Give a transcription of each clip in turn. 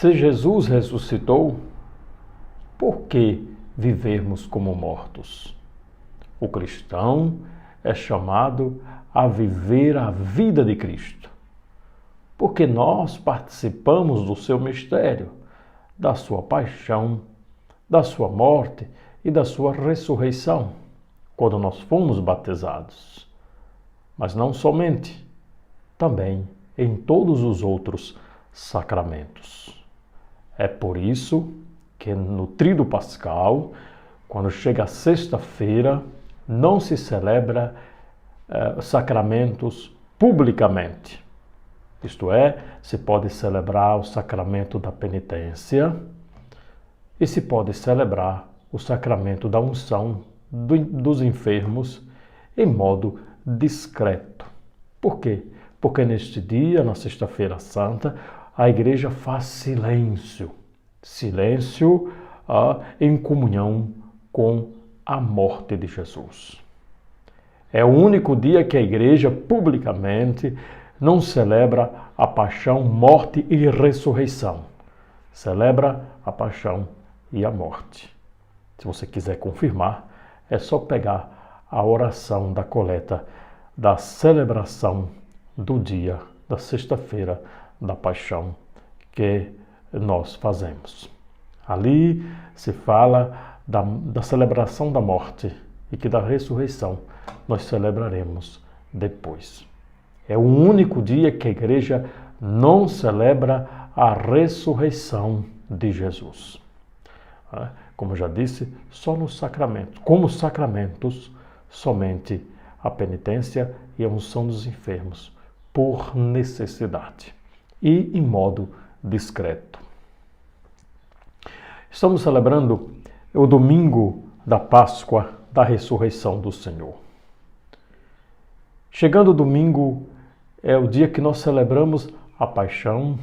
Se Jesus ressuscitou, por que vivermos como mortos? O cristão é chamado a viver a vida de Cristo, porque nós participamos do seu mistério, da sua paixão, da sua morte e da sua ressurreição, quando nós fomos batizados. Mas não somente, também em todos os outros sacramentos. É por isso que no Tríduo Pascal, quando chega a sexta-feira, não se celebra sacramentos publicamente. Isto é, se pode celebrar o sacramento da penitência e se pode celebrar o sacramento da unção dos enfermos em modo discreto. Por quê? Porque neste dia, na Sexta-feira Santa, a Igreja faz silêncio. Silêncio em comunhão com a morte de Jesus. É o único dia que a Igreja publicamente não celebra a paixão, morte e ressurreição. Celebra a paixão e a morte. Se você quiser confirmar, é só pegar a oração da coleta da celebração do dia da sexta-feira da paixão que nós fazemos. Ali se fala da celebração da morte e que da ressurreição nós celebraremos depois. É o único dia que a Igreja não celebra a ressurreição de Jesus. Como já disse, só nos sacramentos. Como sacramentos, somente a penitência e a unção dos enfermos, por necessidade e em modo discreto. Estamos celebrando o domingo da Páscoa da ressurreição do Senhor. Chegando o domingo, é o dia que nós celebramos a paixão,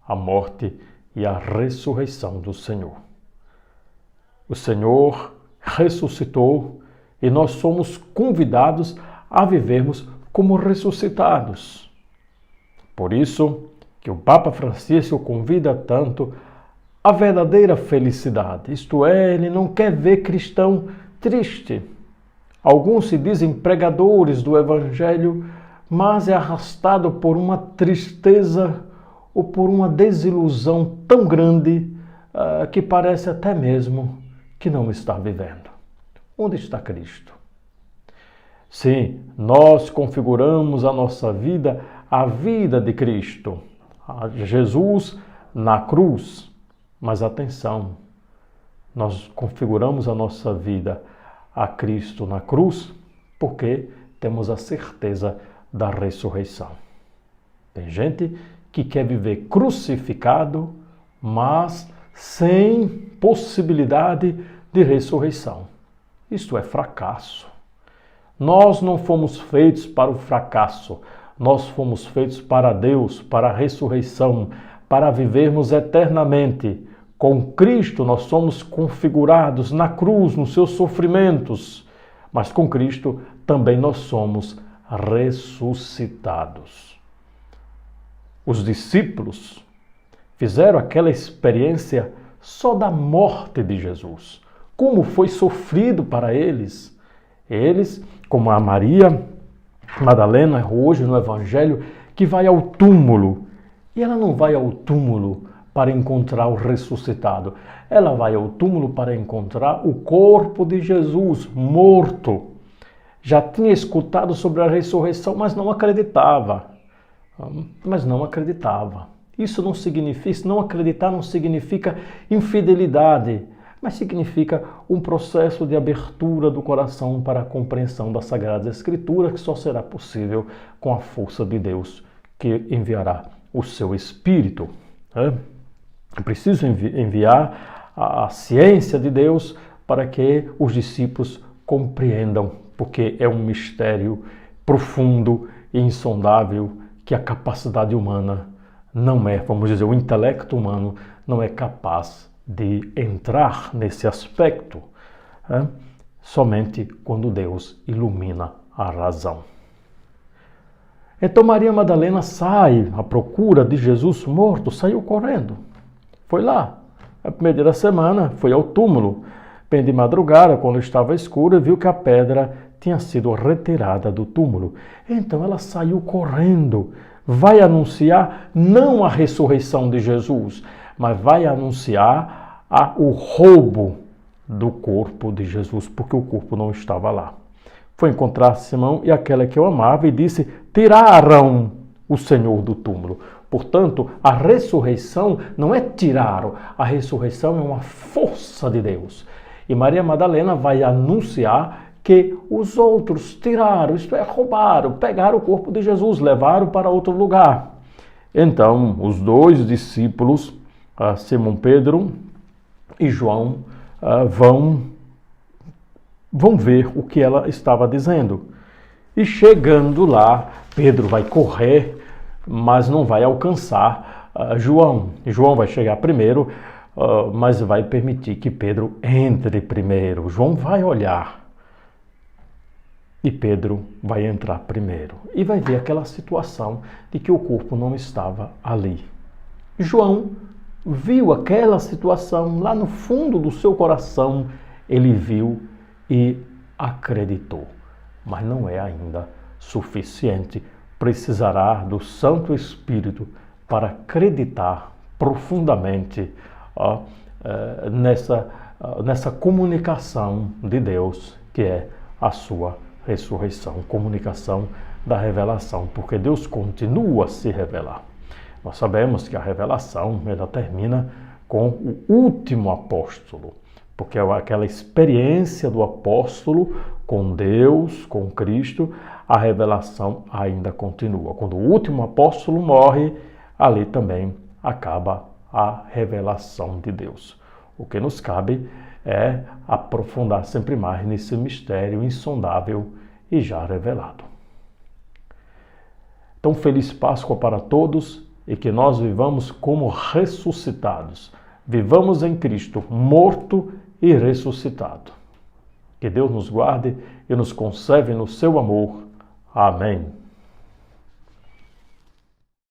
a morte e a ressurreição do Senhor. O Senhor ressuscitou e nós somos convidados a vivermos como ressuscitados. Por isso que o Papa Francisco convida tanto a verdadeira felicidade, isto é, ele não quer ver cristão triste. Alguns se dizem pregadores do Evangelho, mas é arrastado por uma tristeza ou por uma desilusão tão grande que parece até mesmo que não está vivendo. Onde está Cristo? Sim, nós configuramos a nossa vida, a vida de Cristo, Jesus na cruz. Mas atenção, nós configuramos a nossa vida a Cristo na cruz porque temos a certeza da ressurreição. Tem gente que quer viver crucificado, mas sem possibilidade de ressurreição. Isto é fracasso. Nós não fomos feitos para o fracasso, nós fomos feitos para Deus, para a ressurreição, para vivermos eternamente. Com Cristo nós somos configurados na cruz, nos seus sofrimentos, mas com Cristo também nós somos ressuscitados. Os discípulos fizeram aquela experiência só da morte de Jesus, como foi sofrido para eles. Eles, como a Maria Madalena hoje no Evangelho, que vai ao túmulo, e ela não vai ao túmulo para encontrar o ressuscitado. Ela vai ao túmulo para encontrar o corpo de Jesus morto. Já tinha escutado sobre a ressurreição, mas não acreditava. Isso não significa, não acreditar não significa infidelidade, mas significa um processo de abertura do coração para a compreensão das Sagradas Escrituras, que só será possível com a força de Deus, que enviará o seu Espírito. É preciso enviar a ciência de Deus para que os discípulos compreendam, porque é um mistério profundo e insondável que a capacidade humana não é, vamos dizer, o intelecto humano não é capaz de entrar nesse aspecto, somente quando Deus ilumina a razão. Então Maria Madalena sai à procura de Jesus morto, saiu correndo. Foi lá. A primeira dia da semana foi ao túmulo. Bem de madrugada, quando estava escuro, viu que a pedra tinha sido retirada do túmulo. Então ela saiu correndo. Vai anunciar não a ressurreição de Jesus, mas vai anunciar o roubo do corpo de Jesus, porque o corpo não estava lá. Foi encontrar Simão e aquela que eu amava e disse: tiraram o Senhor do túmulo. Portanto, a ressurreição não é tirar, a ressurreição é uma força de Deus. E Maria Madalena vai anunciar que os outros tiraram, isto é, roubaram, pegaram o corpo de Jesus, levaram para outro lugar. Então, os dois discípulos, Simão Pedro e João, vão ver o que ela estava dizendo. E chegando lá, Pedro vai correr, mas não vai alcançar João. João vai chegar primeiro, mas vai permitir que Pedro entre primeiro. João vai olhar e Pedro vai entrar primeiro. E vai ver aquela situação de que o corpo não estava ali. João viu aquela situação lá no fundo do seu coração. Ele viu e acreditou. Mas não é ainda suficiente. Precisará do Santo Espírito para acreditar profundamente nessa comunicação de Deus, que é a sua ressurreição, comunicação da revelação, porque Deus continua a se revelar. Nós sabemos que a revelação ela termina com o último apóstolo, porque aquela experiência do apóstolo com Deus, com Cristo, a revelação ainda continua. Quando o último apóstolo morre, ali também acaba a revelação de Deus. O que nos cabe é aprofundar sempre mais nesse mistério insondável e já revelado. Então, feliz Páscoa para todos e que nós vivamos como ressuscitados. Vivamos em Cristo, morto e ressuscitado. Que Deus nos guarde e nos conserve no seu amor. Amém.